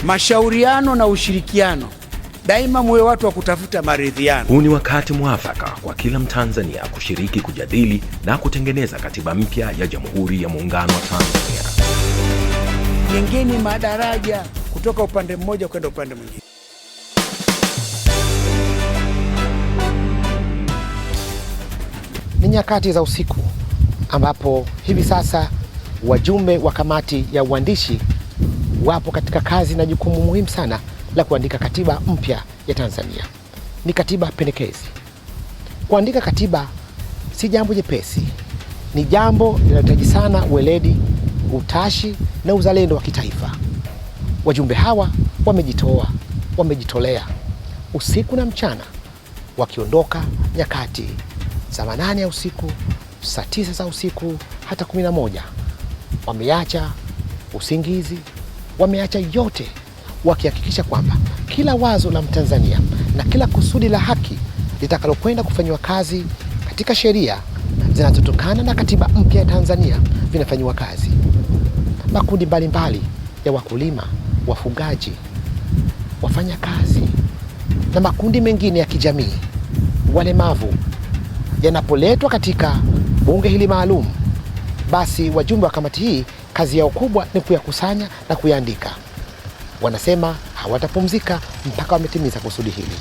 mashauriano na ushirikiano. Daima muwe watu wa kutafuta maridhiano. Huu ni wakati mwafaka kwa kila Mtanzania kushiriki kujadili na kutengeneza katiba mpya ya Jamhuri ya Muungano wa Tanzania. Jengeni madaraja kutoka upande mmoja kwenda upande mwingine. Ni nyakati za usiku ambapo hivi sasa wajumbe wa kamati ya uandishi wapo katika kazi na jukumu muhimu sana la kuandika katiba mpya ya Tanzania. Ni katiba pendekezi. Kuandika katiba si jambo jepesi. Ni jambo linalohitaji sana uweledi, utashi na uzalendo wa kitaifa. Wajumbe hawa wamejitolea usiku na mchana, wakiondoka nyakati saa 8 ya usiku, saa 9 za usiku, hata 11. Wameacha usingizi, wameacha yote, wakihakikisha kwamba kila wazo la Mtanzania na kila kusudi la haki litakalokwenda kufanywa kazi katika sheria zinazotokana na katiba mpya ya Tanzania vinafanywa kazi. Makundi mbalimbali ya wakulima, wafugaji, wafanya kazi na makundi mengine ya kijamii, walemavu, yanapoletwa katika bunge hili maalum, basi wajumbe wa kamati hii kazi yao kubwa ni kuyakusanya na kuyaandika. Wanasema hawatapumzika mpaka wametimiza kusudi hili.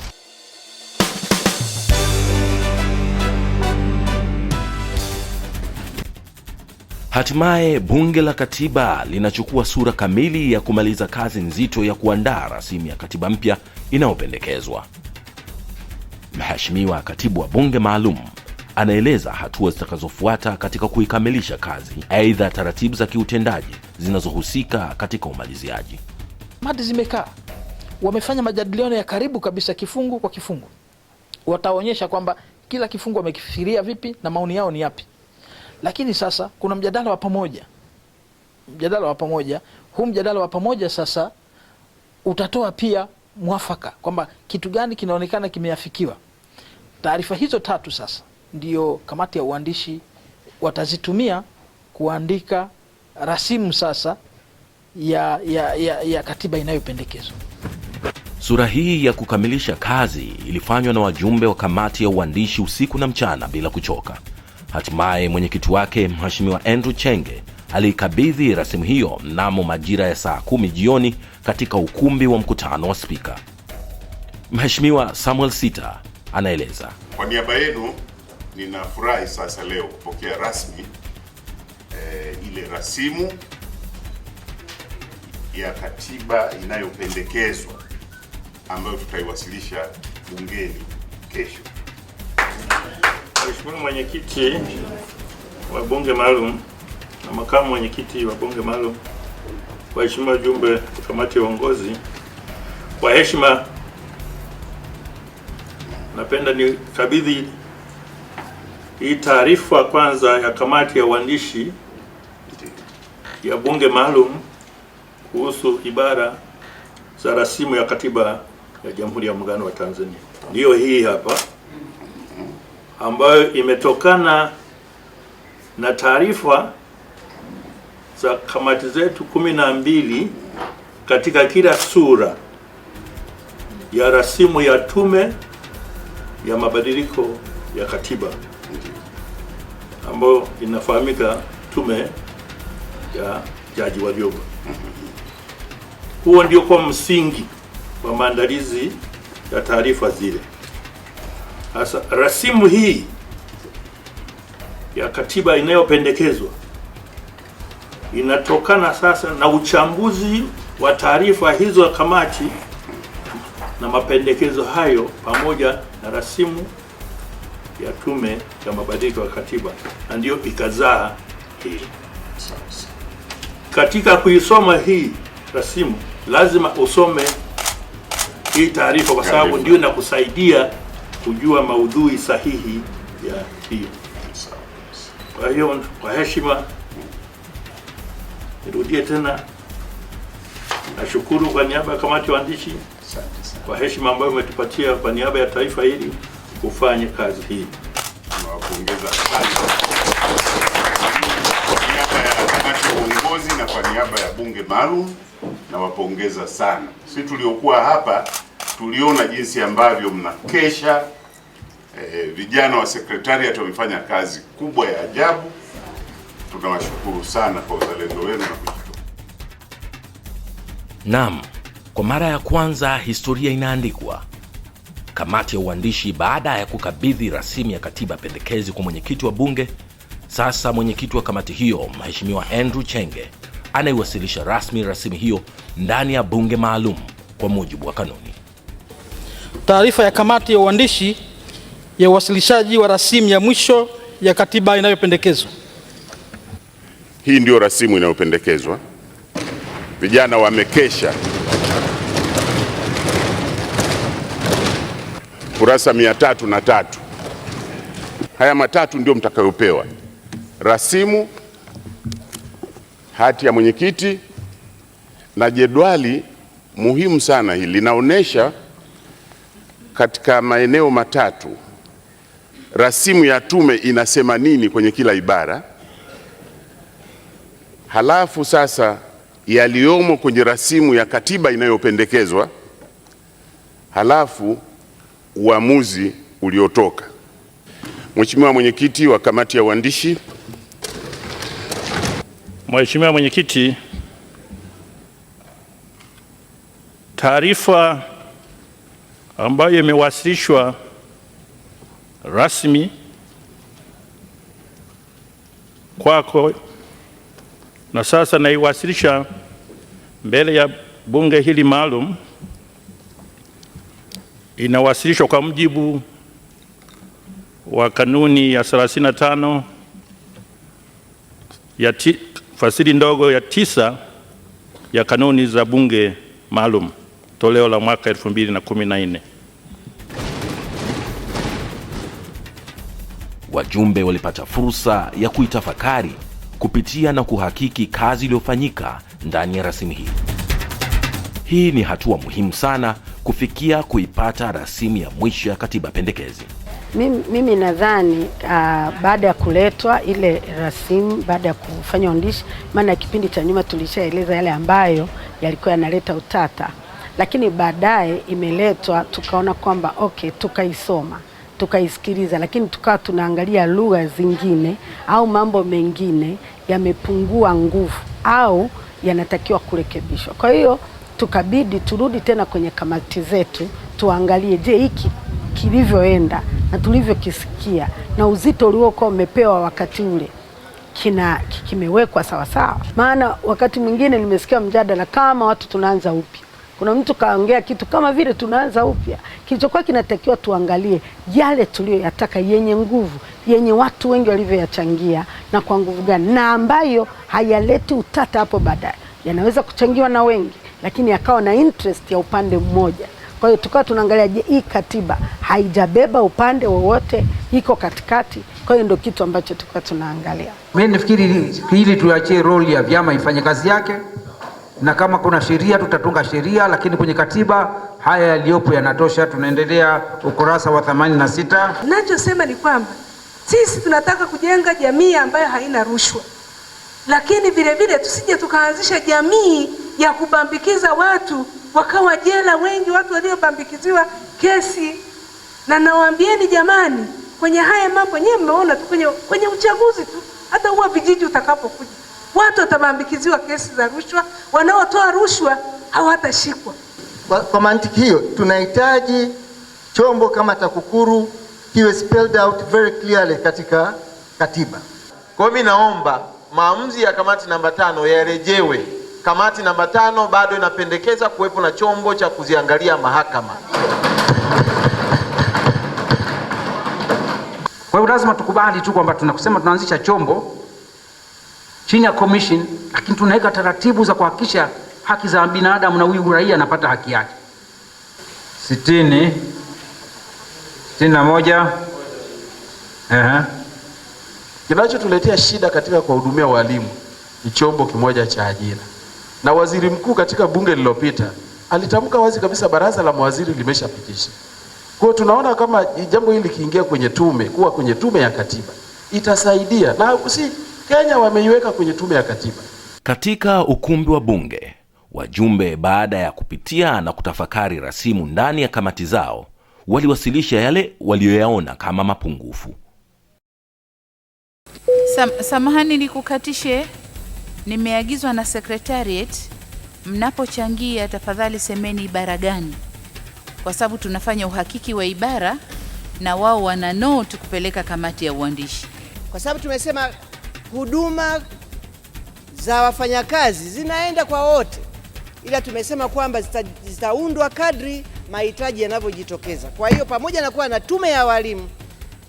Hatimaye bunge la katiba linachukua sura kamili ya kumaliza kazi nzito ya kuandaa rasimu ya katiba mpya inayopendekezwa. Mheshimiwa Katibu wa Bunge Maalum anaeleza hatua zitakazofuata katika kuikamilisha kazi, aidha taratibu za kiutendaji zinazohusika katika umaliziaji. Mada zimekaa, wamefanya majadiliano ya karibu kabisa kifungu kwa kifungu. Wataonyesha kwamba kila kifungu wamekifikiria vipi na maoni yao ni yapi. Lakini sasa kuna mjadala wa pamoja. Huu mjadala wa pamoja sasa utatoa pia mwafaka kwamba kitu gani kinaonekana kimeafikiwa. Taarifa hizo tatu sasa ndio kamati ya uandishi watazitumia kuandika rasimu sasa ya katiba inayopendekezwa. Sura hii ya kukamilisha kazi ilifanywa na wajumbe wa kamati ya uandishi usiku na mchana bila kuchoka. Hatimaye mwenyekiti wake Mheshimiwa Andrew Chenge alikabidhi rasimu hiyo mnamo majira ya saa 10 jioni katika ukumbi wa mkutano wa Spika. Mheshimiwa Samuel Sita anaeleza. Kwa niaba yenu ninafurahi sasa leo kupokea rasmi ile rasimu ya katiba inayopendekezwa ambayo tutaiwasilisha bungeni kesho. Mheshimiwa Mwenyekiti wa Bunge Maalum na Makamu Mwenyekiti wa Bunge Maalum, waheshimiwa wajumbe wa kamati ya uongozi, kwa heshima napenda nikabidhi hii taarifa kwanza ya kamati ya uandishi ya Bunge Maalum kuhusu ibara za rasimu ya katiba ya Jamhuri ya Muungano wa Tanzania. Ndiyo hii hapa, ambayo imetokana na taarifa za kamati zetu 12 katika kila sura ya rasimu ya Tume ya Mabadiliko ya Katiba ambayo inafahamika Tume ya Jaji Warioba. Huo ndio kwa msingi wa maandalizi ya taarifa zile. Sasa rasimu hii ya katiba inayopendekezwa inatokana sasa na uchambuzi wa taarifa hizo ya kamati na mapendekezo hayo pamoja na rasimu ya Tume ya Mabadiliko ya Katiba, na ndio ikazaa hii. Katika kuisoma hii rasimu lazima usome hii taarifa kwa sababu ndio inakusaidia kujua maudhui sahihi ya hiyo. Kwa hiyo kwa heshima nirudie tena, nashukuru kwa niaba ya kamati ya uandishi kwa heshima ambayo umetupatia kwa niaba ya taifa hili kufanya kazi hii. Tunawapongeza sana kwa niaba ya kamati ya uongozi na kwa niaba ya Bunge Maalum. nawapongeza sana. Sisi tuliokuwa hapa tuliona jinsi ambavyo mnakesha. Vijana wa Secretariat wamefanya kazi kubwa ya ajabu. Tunawashukuru sana kwa uzalendo wenu na kujitolea. Naam, kwa mara ya kwanza historia inaandikwa. Kamati ya uandishi baada ya kukabidhi rasimu ya katiba pendekezi kwa mwenyekiti wa bunge, sasa mwenyekiti wa kamati hiyo Mheshimiwa Andrew Chenge anaiwasilisha rasmi rasimu hiyo ndani ya bunge maalum kwa mujibu wa kanuni. Taarifa ya kamati ya uandishi ya uwasilishaji wa rasimu ya mwisho ya katiba inayopendekezwa. Hii ndio rasimu inayopendekezwa. Vijana wamekesha. Kurasa 303. Haya matatu ndio mtakayopewa: rasimu, hati ya mwenyekiti na jedwali muhimu sana. Hili linaonyesha katika maeneo matatu rasimu ya tume inasema nini kwenye kila ibara, halafu sasa yaliyomo kwenye rasimu ya katiba inayopendekezwa, halafu uamuzi uliotoka. Mheshimiwa mwenyekiti wa kamati ya uandishi. Mheshimiwa mwenyekiti, taarifa ambayo imewasilishwa rasmi kwako na sasa naiwasilisha mbele ya bunge hili maalum, inawasilishwa kwa mujibu wa kanuni ya 35 ya fasili ndogo ya 9 ya kanuni za bunge maalum toleo la mwaka 2014. Wajumbe walipata fursa ya kuitafakari, kupitia na kuhakiki kazi iliyofanyika ndani ya rasimu hii. Hii ni hatua muhimu sana kufikia kuipata rasimu ya mwisho ya katiba pendekezi. Mimi nadhani baada ya kuletwa ile rasimu, baada ya kufanya uandishi, maana kipindi cha nyuma tulishaeleza yale ambayo yalikuwa yanaleta utata, lakini baadaye imeletwa tukaona kwamba okay, tukaisoma, tukaisikiliza, lakini tukawa tunaangalia lugha zingine au mambo mengine yamepungua nguvu au yanatakiwa kurekebishwa. Kwa hiyo tukabidi turudi tena kwenye kamati zetu tuangalie, je, hiki kilivyoenda na tulivyokisikia na uzito uliokuwa umepewa wakati ule kimewekwa sawa sawa. Maana wakati mwingine nimesikia mjadala kama watu tunaanza upya. Kuna mtu kaongea kitu kama vile tunaanza upya. Kilichokuwa kinatakiwa tuangalie yale tuliyoyataka yenye nguvu, yenye watu wengi walivyoyachangia na kwa nguvu gani, na ambayo hayaleti utata hapo baadaye. Yanaweza kuchangiwa na wengi lakini yakawa na interest ya upande mmoja. Kwa hiyo tukawa tunaangalia, je, hii katiba haijabeba upande wowote, iko katikati. Kwa hiyo ndio kitu ambacho tukawa tunaangalia. Mimi nafikiri hili tuachie role ya vyama ifanye kazi yake, na kama kuna sheria tutatunga sheria, lakini kwenye katiba haya yaliyopo yanatosha. Tunaendelea ukurasa wa 86. Ninachosema ni kwamba sisi tunataka kujenga jamii ambayo haina rushwa, lakini vile vile tusije tukaanzisha jamii ya kubambikiza watu wakawa jela wengi, watu waliobambikiziwa kesi. Na nawaambieni jamani, kwenye haya mambo nyewe mmeona tu kwenye uchaguzi tu, hata huwa vijiji utakapokuja watu watabambikiziwa kesi za rushwa, wanaotoa rushwa hawatashikwa. Kwa mantiki hiyo tunahitaji chombo kama TAKUKURU kiwe spelled out very clearly katika katiba. Kwa hiyo mimi naomba maamuzi ya kamati namba 5 yarejewe. Kamati namba 5 bado inapendekeza kuwepo na chombo cha kuziangalia mahakama. Kwa hiyo lazima tukubali tu kwamba tunakusema tunaanzisha chombo chini ya commission, lakini tunaweka taratibu za kuhakikisha haki za binadamu na huyu raia anapata haki yake. 60 61. Kinachotuletea shida katika kuwahudumia walimu ni chombo kimoja cha ajira. Na waziri mkuu katika bunge lililopita alitamka wazi kabisa baraza la mawaziri limeshapitisha. Kwa hiyo tunaona kama jambo hili likiingia kwenye tume, kuwa kwenye tume ya katiba itasaidia, na si Kenya wameiweka kwenye tume ya katiba. Katika ukumbi wa bunge, Wajumbe baada ya kupitia na kutafakari rasimu ndani ya kamati zao, waliwasilisha yale walioyaona kama mapungufu. Samahani nikukatishe, nimeagizwa na secretariat, mnapochangia tafadhali semeni ibara gani, kwa sababu tunafanya uhakiki wa ibara na wao wana note kupeleka kamati ya uandishi. Kwa sababu tumesema huduma za wafanyakazi zinaenda kwa wote, ila tumesema kwamba zitaundwa kadri mahitaji yanavyojitokeza. Kwa hiyo pamoja na kuwa na tume ya walimu,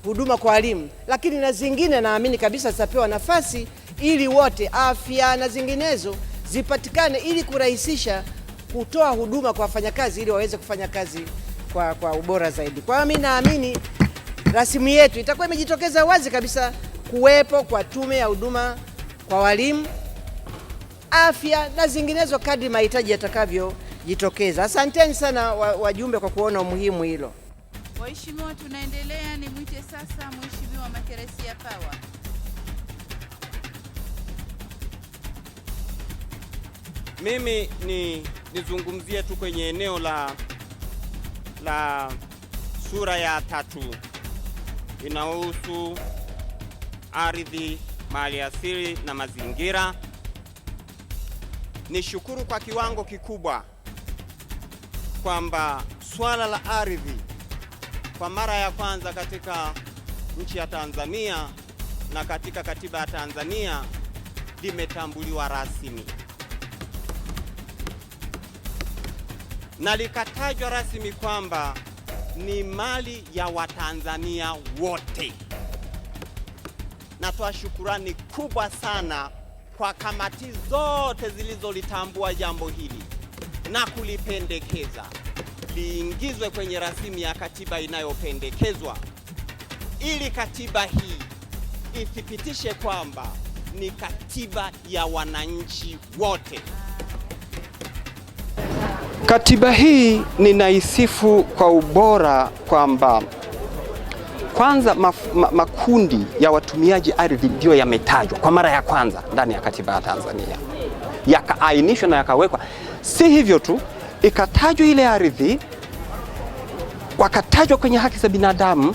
huduma kwa walimu, lakini na zingine naamini kabisa zitapewa nafasi ili wote, afya na zinginezo, zipatikane ili kurahisisha kutoa huduma kwa wafanyakazi ili waweze kufanya kazi kwa ubora zaidi. Kwa hiyo mimi naamini rasimu yetu itakuwa imejitokeza wazi kabisa kuwepo kwa tume ya huduma kwa walimu, afya na zinginezo kadri mahitaji yatakavyojitokeza. Asanteni sana wajumbe kwa kuona umuhimu hilo. Waheshimiwa, tunaendelea. Nimwite sasa Mheshimiwa Makeresia Power. Mimi nizungumzie tu kwenye eneo la sura ya 3 inahusu ardhi, mali asili na mazingira. Nishukuru kwa kiwango kikubwa kwamba swala la ardhi kwa mara ya kwanza katika nchi ya Tanzania na katika katiba ya Tanzania limetambuliwa rasmi na likatajwa rasmi kwamba ni mali ya Watanzania wote. Natoa shukurani kubwa sana kwa kamati zote zilizolitambua jambo hili na kulipendekeza liingizwe kwenye rasimu ya katiba inayopendekezwa, ili katiba hii ithibitishe kwamba ni katiba ya wananchi wote. Katiba hii ninaisifu kwa ubora kwamba kwanza makundi ya watumiaji ardhi ndio yametajwa kwa mara ya kwanza ndani ya katiba ya Tanzania, yakaainishwa na yakawekwa. Si hivyo tu, ikatajwa ile ardhi, wakatajwa kwenye haki za binadamu,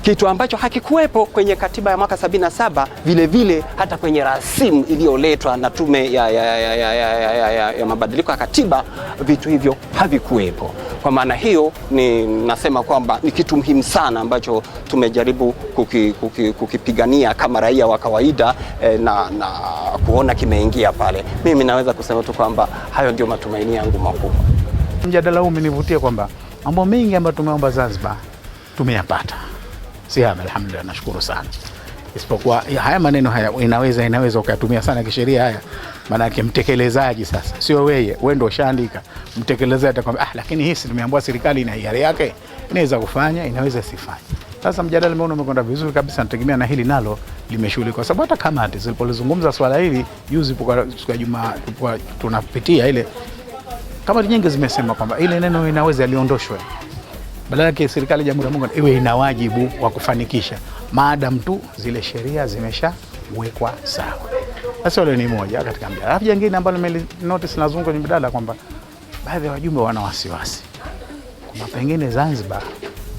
kitu ambacho hakikuwepo kwenye katiba ya mwaka 77, vile vile hata kwenye rasimu iliyoletwa na tume ya mabadiliko ya katiba, vitu hivyo havikuwepo. Kwa maana hiyo nasema kwamba ni kitu muhimu sana ambacho tumejaribu kukipigania kama raia wa kawaida na kuona kimeingia pale. Mimi naweza kusema tu kwamba hayo ndio matumaini yangu makubwa. Mjadala huu umenivutia kwamba mambo mengi ambayo tumeomba Zanzibar tumeyapata. Alhamdulillah, nashukuru sana. Isipokuwa haya maneno haya inaweza ukayatumia sana kisheria haya. Maana yake mtekelezaji sasa sio wewe ndio ushaandika. Mtekelezaji atakwambia lakini hii tumeambiwa serikali ina hiari yake, inaweza kufanya, inaweza sifanye. Sasa mjadala mbona umekwenda vizuri kabisa, nategemea na hili nalo limeshughulika, kwa sababu hata kamati zilipolizungumza swala hili juzi kwa Jumaa tunapitia ile, kamati nyingi zimesema kwamba ile neno inaweza liondoshwe. Badala yake serikali ya Jamhuri ya Muungano iwe ina wajibu wa kufanikisha maadamu tu zile sheria zimeshawekwa sawa. Sasa ile ni moja katika mjadala. Alafu jingine ambalo nimenotice nazunguka kwenye mjadala kwamba baadhi ya wajumbe wana wasiwasi kwamba pengine Zanzibar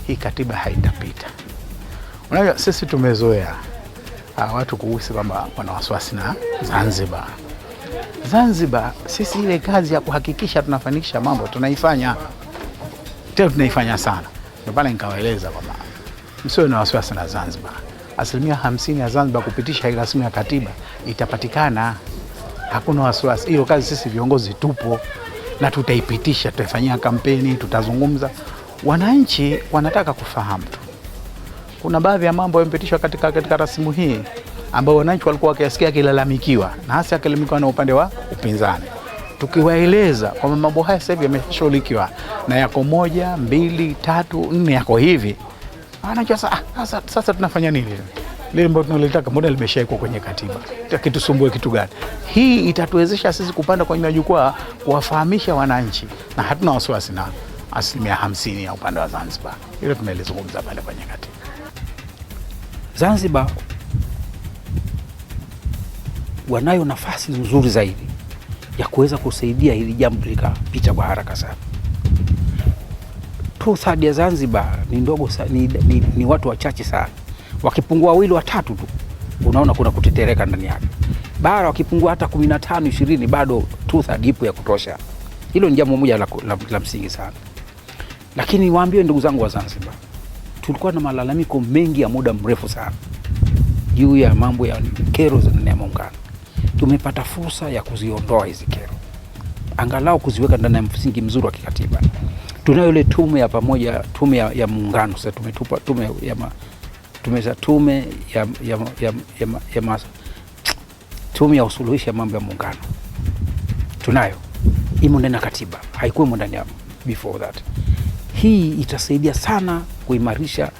hii katiba haitapita. Unajua sisi tumezoea watu kuhisi kwamba wana wasiwasi na Zanzibar sisi ile kazi ya kuhakikisha tunafanikisha mambo tunaifanya. Tena tunaifanya sana. Ndio pale nikawaeleza kwamba msiwe na wasiwasi na Zanzibar. 50% ya Zanzibar kupitisha hii rasimu ya katiba itapatikana. Hakuna wasiwasi. Hiyo kazi sisi viongozi tupo na tutaipitisha, tutafanyia kampeni, tutazungumza. Wananchi wanataka kufahamu tu. Kuna baadhi ya mambo yamepitishwa katika rasimu hii ambao wananchi walikuwa wakisikia kilalamikiwa, na hasa akilalamikiwa na upande wa upinzani. Tukiwaeleza kwamba mambo haya sasa hivi yameshughulikiwa na yako 1, 2, 3, 4 yako hivi, anajua sasa tunafanya nini? Lile ambalo tunalitaka mbona limeshaikwa kwenye katiba, kitusumbue kitu gani? Hii itatuwezesha sisi kupanda kwenye majukwaa kuwafahamisha wananchi, na hatuna wasiwasi na 50% ya upande wa Zanzibar. Hilo tumelizungumza pale kwenye katiba. Zanzibar wanayo nafasi nzuri zaidi ya kuweza kusaidia hili jambo likapita kwa haraka sana. 2/3 ya Zanzibar ni ndogo, ni watu wachache sana. Wakipungua 2 watatu tu unaona kuna kutetereka ndani yake. Bara wakipungua hata 15 20 bado 2/3 ipo ya kutosha. Hilo ni jambo moja la msingi sana. Lakini waambie ndugu zangu wa Zanzibar, tulikuwa na malalamiko mengi ya muda mrefu sana juu ya mambo ya kero za ndani ya muungano. Tumepata fursa ya kuziondoa hizi kero, angalau kuziweka ndani ya msingi mzuri wa kikatiba. Tunayo ile tume ya pamoja, tume ya muungano. Sasa tumetupa tume ya usuluhishi ya mambo ya muungano. Tunayo, imo ndani ya katiba, haikuwemo ndani ya before that. Hii itasaidia sana kuimarisha